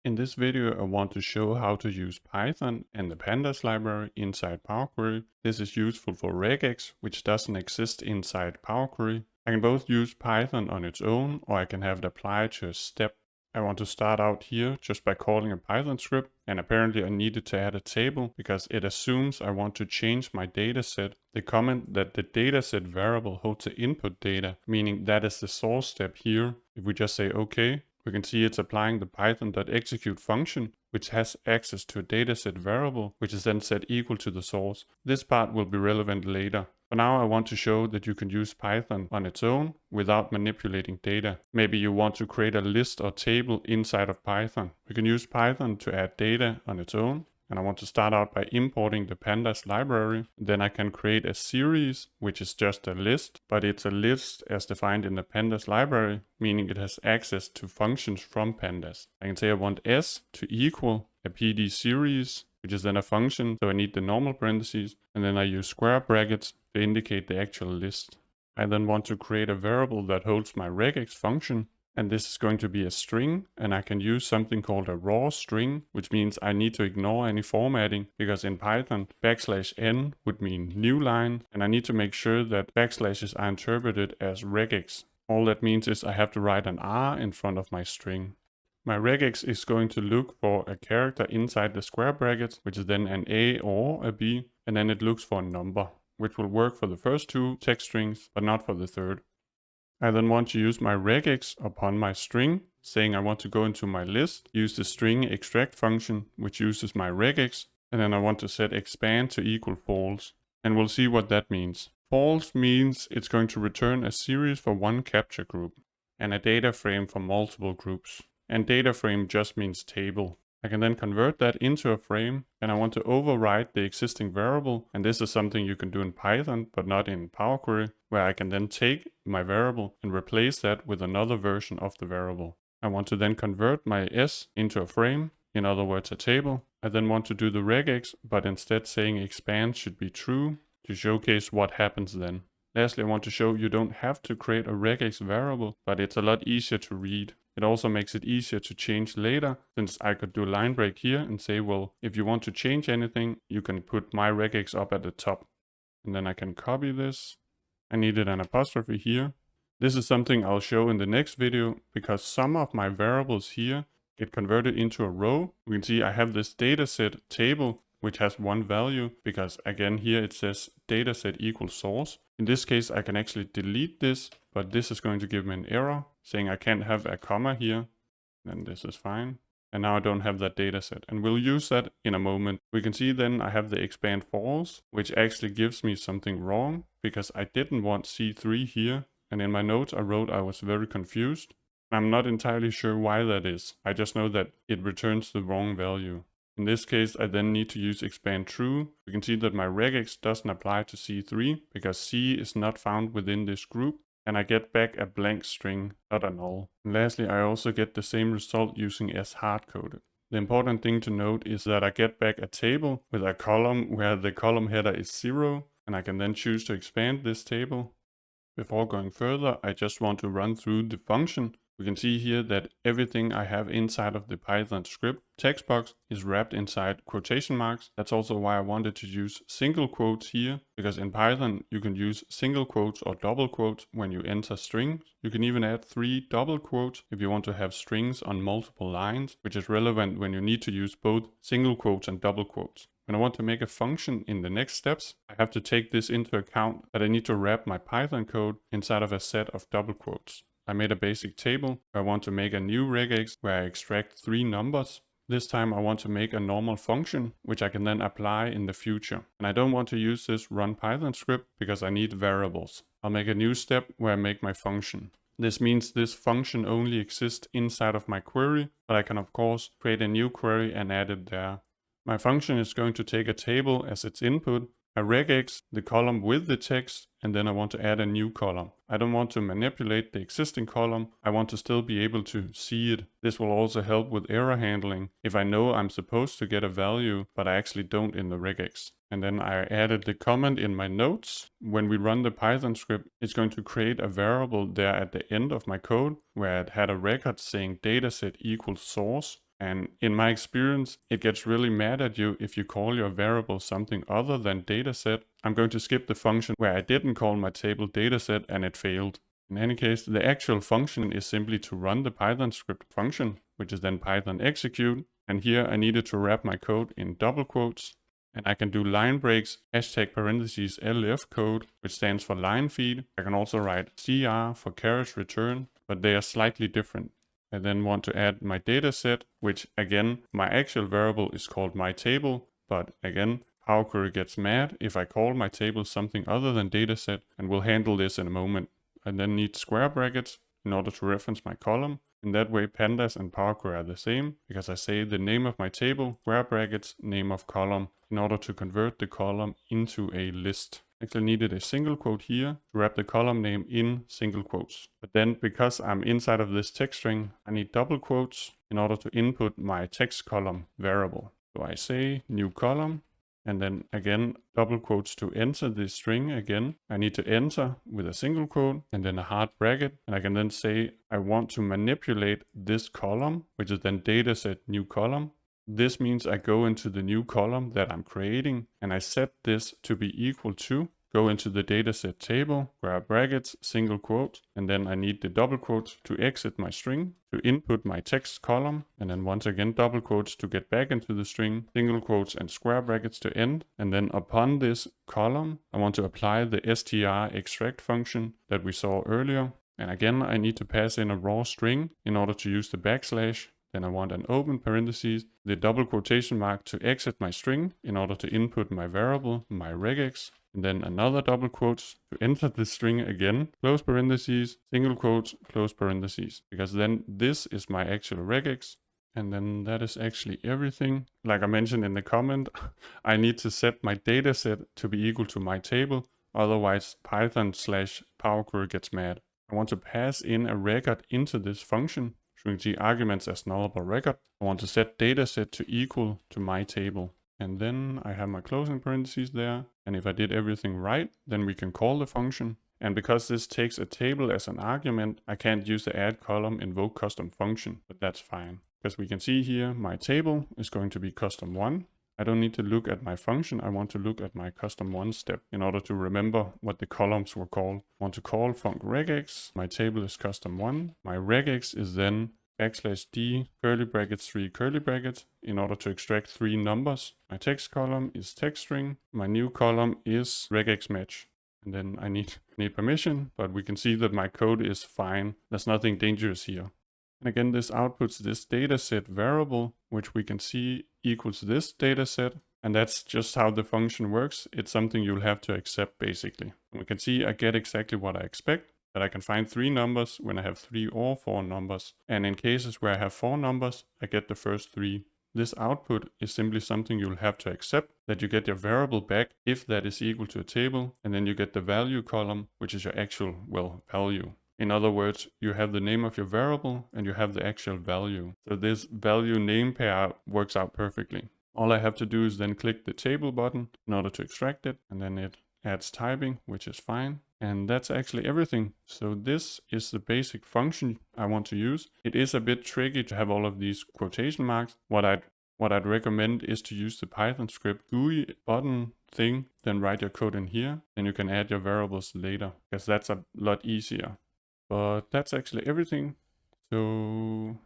In this video, I want to show how to use Python and the pandas library inside Power Query. This is useful for regex, which doesn't exist inside Power Query. I can both use Python on its own, or I can have it applied to a step. I want to start out here just by calling a Python script, and apparently I needed to add a table because it assumes I want to change my dataset. They comment that the dataset variable holds the input data, meaning that is the source step here. If we just say OK, we can see it's applying the Python.Execute function, which has access to a dataset variable, which is then set equal to the source. This part will be relevant later. For now, I want to show that you can use Python on its own without manipulating data. Maybe you want to create a list or table inside of Python. We can use Python to add data on its own. And I want to start out by importing the pandas library. Then I can create a series, which is just a list, but it's a list as defined in the pandas library, meaning it has access to functions from pandas. I can say I want s to equal a pd series, which is then a function, so I need the normal parentheses, and then I use square brackets to indicate the actual list. I then want to create a variable that holds my regex function, and this is going to be a string, and I can use something called a raw string, which means I need to ignore any formatting, because in Python, \n would mean new line, and I need to make sure that backslashes are interpreted as regex. All that means is I have to write an R in front of my string. My regex is going to look for a character inside the square brackets, which is then an A or a B, and then it looks for a number, which will work for the first two text strings, but not for the third. I then want to use my regex upon my string, saying I want to go into my list, use the string extract function, which uses my regex, and then I want to set expand to equal false. And we'll see what that means. False means it's going to return a series for one capture group, and a data frame for multiple groups. And data frame just means table. I can then convert that into a frame, and I want to override the existing variable, and this is something you can do in Python but not in Power Query, where I can then take my variable and replace that with another version of the variable. I want to then convert my s into a frame, in other words a table. I then want to do the regex, but instead saying expand should be true to showcase what happens then. Lastly, I want to show you don't have to create a regex variable, but it's a lot easier to read. It also makes it easier to change later, since I could do a line break here and say, well, if you want to change anything, you can put my regex up at the top. And then I can copy this. I needed an apostrophe here. This is something I'll show in the next video, because some of my variables here get converted into a row. We can see I have this dataset table, which has one value, because again here it says dataset equals source. In this case I can actually delete this, but this is going to give me an error saying I can't have a comma here. Then this is fine. And now I don't have that dataset, and we'll use that in a moment. We can see then I have the expand false, which actually gives me something wrong, because I didn't want C3 here, and in my notes I wrote I was very confused. I'm not entirely sure why that is. I just know that it returns the wrong value. In this case, I then need to use expand true. We can see that my regex doesn't apply to C3 because C is not found within this group, and I get back a blank string, not a null. And lastly, I also get the same result using S hardcoded. The important thing to note is that I get back a table with a column where the column header is 0, and I can then choose to expand this table. Before going further, I just want to run through the function. We can see here that everything I have inside of the Python script text box is wrapped inside quotation marks. That's also why I wanted to use single quotes here, because in Python you can use single quotes or double quotes when you enter strings. You can even add 3 double quotes if you want to have strings on multiple lines, which is relevant when you need to use both single quotes and double quotes. When I want to make a function in the next steps, I have to take this into account that I need to wrap my Python code inside of a set of double quotes. I made a basic table where I want to make a new regex where I extract 3 numbers. This time I want to make a normal function, which I can then apply in the future. And I don't want to use this run Python script because I need variables. I'll make a new step where I make my function. This means this function only exists inside of my query, but I can of course create a new query and add it there. My function is going to take a table as its input, a regex, the column with the text, and then I want to add a new column. I don't want to manipulate the existing column, I want to still be able to see it. This will also help with error handling if I know I'm supposed to get a value, but I actually don't in the regex. And then I added the comment in my notes. When we run the Python script, it's going to create a variable there at the end of my code where it had a record saying dataset equals source. And in my experience, it gets really mad at you if you call your variable something other than dataset. I'm going to skip the function where I didn't call my table dataset and it failed. In any case, the actual function is simply to run the Python script function, which is then Python.Execute. And here I needed to wrap my code in double quotes. And I can do line breaks, hashtag parentheses LF code, which stands for line feed. I can also write CR for carriage return, but they are slightly different. I then want to add my dataset, which again, my actual variable is called my table, but again, Power Query gets mad if I call my table something other than dataset, and we'll handle this in a moment. I then need square brackets in order to reference my column. In that way, pandas and Power Query are the same, because I say the name of my table, square brackets, name of column, in order to convert the column into a list. Actually needed a single quote here to wrap the column name in single quotes. But then because I'm inside of this text string, I need double quotes in order to input my text column variable. So I say new column, and then again, double quotes to enter this string again. I need to enter with a single quote and then a hard bracket. And I can then say, I want to manipulate this column, which is then dataset new column. This means I go into the new column that I'm creating and I set this to be equal to, go into the dataset table, grab brackets, single quote, and then I need the double quotes to exit my string, to input my text column, and then once again double quotes to get back into the string, single quotes and square brackets to end. And then upon this column, I want to apply the str extract function that we saw earlier. And again, I need to pass in a raw string in order to use the backslash. Then I want an open parentheses, the double quotation mark to exit my string in order to input my variable, my regex, and then another double quotes to enter the string again, close parentheses, single quotes, close parentheses, because then this is my actual regex. And then that is actually everything. Like I mentioned in the comment, I need to set my dataset to be equal to my table, otherwise Python/Power Query gets mad. I want to pass in a record into this function. Showing the arguments as nullable record. I want to set dataset to equal to my table. And then I have my closing parentheses there. And if I did everything right, then we can call the function. And because this takes a table as an argument, I can't use the add column invoke custom function, but that's fine. Because we can see here, my table is going to be custom1. I don't need to look at my function, I want to look at my custom1 step in order to remember what the columns were called. I want to call func_regex, my table is custom1, my regex is then \d curly brackets 3 curly brackets in order to extract 3 numbers. My text column is text string, my new column is regex match. And then I need permission, but we can see that my code is fine. There's nothing dangerous here. And again, this outputs this dataset variable, which we can see equals this dataset. And that's just how the function works. It's something you'll have to accept basically. And we can see I get exactly what I expect, that I can find 3 numbers when I have 3 or 4 numbers. And in cases where I have 4 numbers, I get the first 3. This output is simply something you'll have to accept, that you get your variable back if that is equal to a table, and then you get the value column, which is your actual, value. In other words, you have the name of your variable and you have the actual value. So this value name pair works out perfectly. All I have to do is then click the table button in order to extract it, and then it adds typing, which is fine. And that's actually everything. So this is the basic function I want to use. It is a bit tricky to have all of these quotation marks. What I'd recommend is to use the Python script GUI button thing, then write your code in here, and you can add your variables later, because that's a lot easier. But that's actually everything. So